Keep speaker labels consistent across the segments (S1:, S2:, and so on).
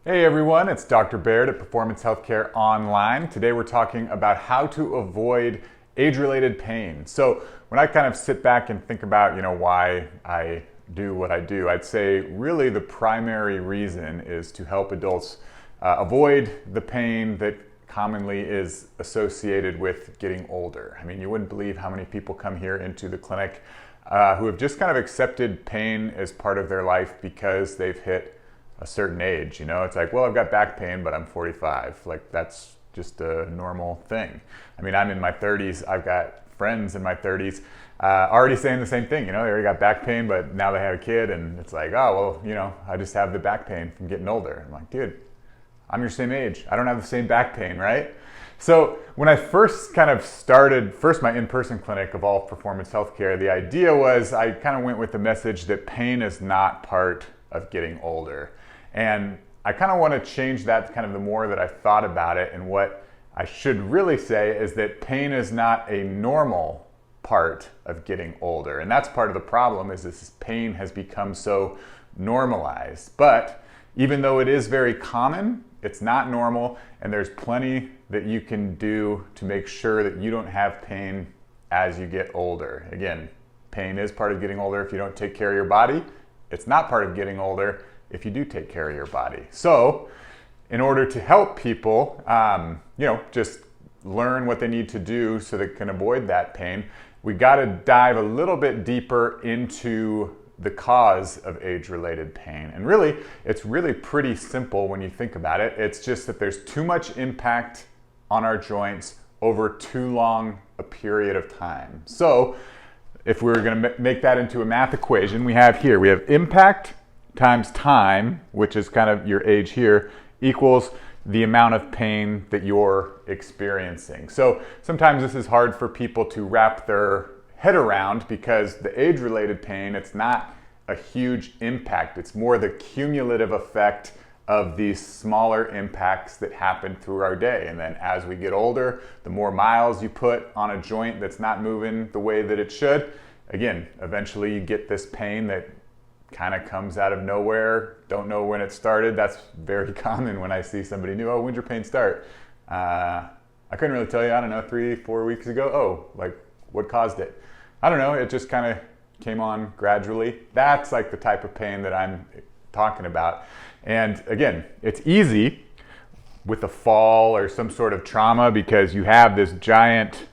S1: Hey everyone, it's Dr. Baird at Performance Healthcare Online. Today we're talking about how to avoid age-related pain. So when I kind of sit back and think about, why I do what I do, I'd say really the primary reason is to help adults avoid the pain that commonly is associated with getting older. I mean, you wouldn't believe how many people come here into the clinic who have just kind of accepted pain as part of their life because they've hit a certain age. It's like, well, I've got back pain, but I'm 45. Like, that's just a normal thing. I mean, I'm in my 30s. I've got friends in my 30s already saying the same thing. They already got back pain, but now they have a kid, and it's like, oh, well, I just have the back pain from getting older. I'm like, dude, I'm your same age. I don't have the same back pain, right? So when I first kind of started, my in-person clinic of all performance healthcare, the idea was I kind of went with the message that pain is not part of getting older. And I kind of want to change that kind of the more that I thought about it. And what I should really say is that pain is not a normal part of getting older. And that's part of the problem, is this pain has become so normalized. But even though it is very common, it's not normal. And there's plenty that you can do to make sure that you don't have pain as you get older. Again, pain is part of getting older if you don't take care of your body. It's not part of getting older if you do take care of your body. So in order to help people, just learn what they need to do so they can avoid that pain, we got to dive a little bit deeper into the cause of age-related pain. And really, it's really pretty simple when you think about it. It's just that there's too much impact on our joints over too long a period of time. So if we were going to make that into a math equation, we have impact times time, which is kind of your age here, equals the amount of pain that you're experiencing. So sometimes this is hard for people to wrap their head around, because the age-related pain, it's not a huge impact. It's more the cumulative effect of these smaller impacts that happen through our day. And then as we get older, the more miles you put on a joint that's not moving the way that it should, again, eventually you get this pain that kind of comes out of nowhere, don't know when it started. That's very common when I see somebody new. Oh, when'd your pain start? I couldn't really tell you, I don't know, 3-4 weeks ago. Oh, like what caused it? I don't know, it just kind of came on gradually. That's like the type of pain that I'm talking about. And again, it's easy with a fall or some sort of trauma because you have this giant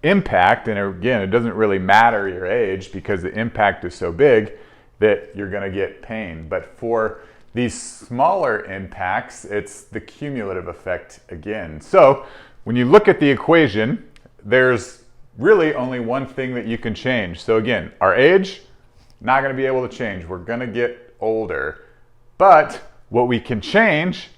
S1: impact, and again, it doesn't really matter your age because the impact is so big that you're going to get pain. But for these smaller impacts, it's the cumulative effect again. So when you look at the equation, there's really only one thing that you can change. So again, our age, not going to be able to change. We're going to get older. But what we can change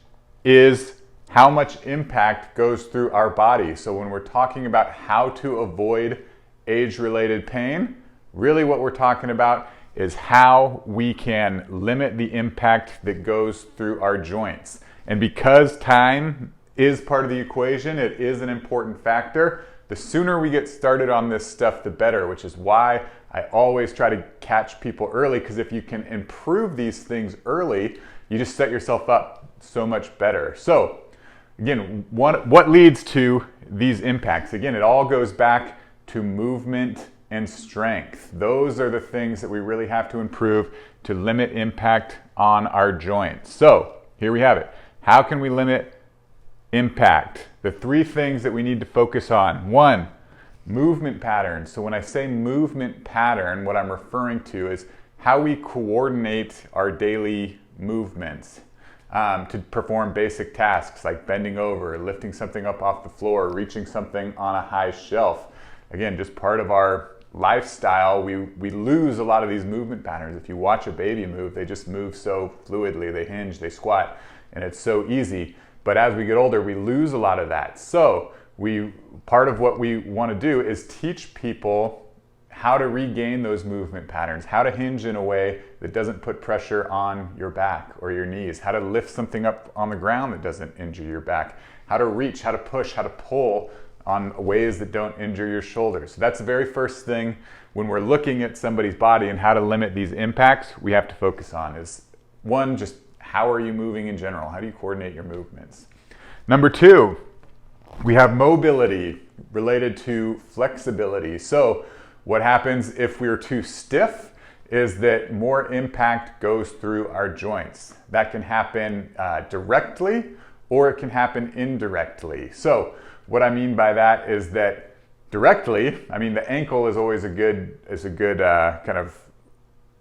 S1: is how much impact goes through our body. So when we're talking about how to avoid age-related pain, really what we're talking about is how we can limit the impact that goes through our joints. And because time is part of the equation, it is an important factor. The sooner we get started on this stuff, the better, which is why I always try to catch people early, because if you can improve these things early, you just set yourself up so much better. So again, what leads to these impacts? Again, it all goes back to movement and strength. Those are the things that we really have to improve to limit impact on our joints. So here we have it. How can we limit impact? The 3 things that we need to focus on. 1, movement patterns. So when I say movement pattern, what I'm referring to is how we coordinate our daily movements to perform basic tasks like bending over, lifting something up off the floor, reaching something on a high shelf. Again, just part of our lifestyle, we lose a lot of these movement patterns. If you watch a baby move, they just move so fluidly. They hinge, they squat, and it's so easy. But as we get older, we lose a lot of that. So part of what we want to do is teach people how to regain those movement patterns, how to hinge in a way that doesn't put pressure on your back or your knees, how to lift something up on the ground that doesn't injure your back, how to reach, how to push, how to pull on ways that don't injure your shoulders. So that's the very first thing when we're looking at somebody's body and how to limit these impacts we have to focus on is, 1, just how are you moving in general? How do you coordinate your movements? Number 2, we have mobility related to flexibility. So what happens if we're too stiff is that more impact goes through our joints. That can happen directly, or it can happen indirectly. So what I mean by that is that directly, I mean the ankle is always a good kind of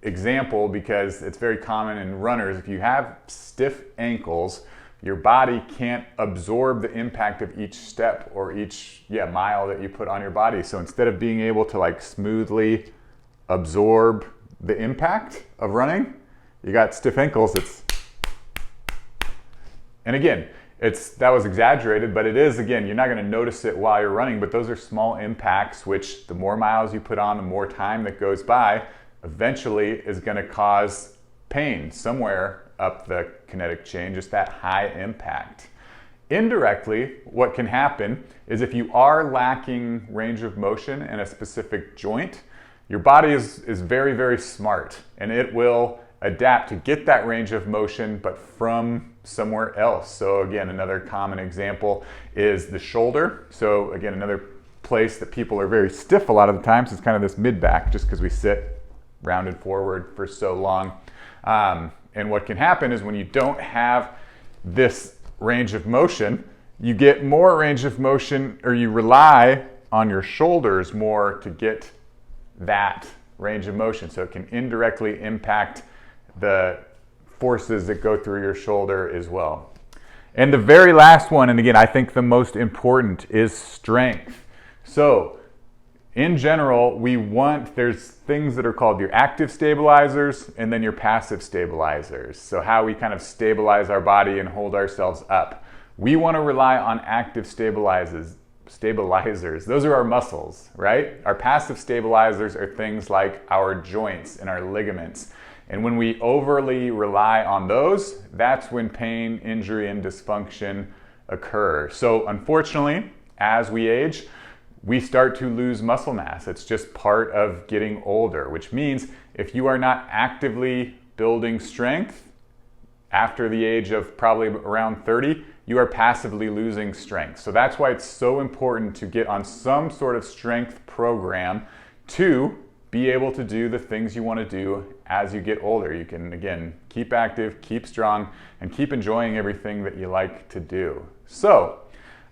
S1: example, because it's very common in runners. If you have stiff ankles, your body can't absorb the impact of each step or each mile that you put on your body. So instead of being able to like smoothly absorb the impact of running, you got stiff ankles. And again, that was exaggerated, but it is, again, you're not going to notice it while you're running, but those are small impacts, which the more miles you put on, the more time that goes by, eventually is going to cause pain somewhere up the kinetic chain, just that high impact. Indirectly, what can happen is if you are lacking range of motion in a specific joint, your body is very, very smart, and it will adapt to get that range of motion, but from somewhere else. So again, another common example is the shoulder. So again, another place that people are very stiff a lot of the times is kind of this mid-back, just because we sit rounded forward for so long. And what can happen is when you don't have this range of motion, you get more range of motion, or you rely on your shoulders more to get that range of motion. So it can indirectly impact the forces that go through your shoulder as well. And the very last one, and again, I think the most important, is strength. So in general, there's things that are called your active stabilizers and then your passive stabilizers. So how we kind of stabilize our body and hold ourselves up. We want to rely on active stabilizers. Those are our muscles, right? Our passive stabilizers are things like our joints and our ligaments. And when we overly rely on those, that's when pain, injury, and dysfunction occur. So unfortunately, as we age, we start to lose muscle mass. It's just part of getting older, which means if you are not actively building strength after the age of probably around 30, you are passively losing strength. So that's why it's so important to get on some sort of strength program to be able to do the things you want to do as you get older. You can, again, keep active, keep strong, and keep enjoying everything that you like to do. So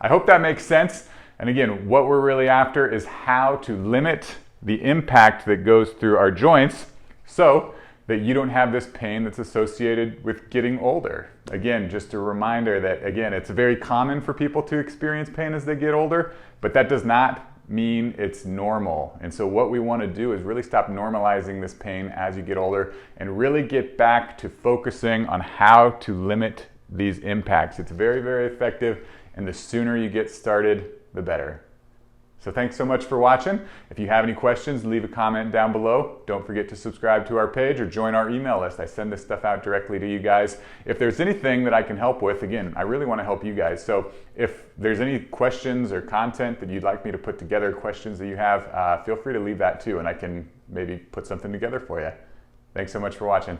S1: I hope that makes sense. And again, what we're really after is how to limit the impact that goes through our joints so that you don't have this pain that's associated with getting older. Again, just a reminder that, again, it's very common for people to experience pain as they get older, but that does not mean it's normal. And so what we want to do is really stop normalizing this pain as you get older and really get back to focusing on how to limit these impacts. It's very, very effective, and the sooner you get started, the better. So thanks so much for watching. If you have any questions, leave a comment down below. Don't forget to subscribe to our page or join our email list. I send this stuff out directly to you guys. If there's anything that I can help with, again, I really want to help you guys. So if there's any questions or content that you'd like me to put together, questions that you have, feel free to leave that too, and I can maybe put something together for you. Thanks so much for watching.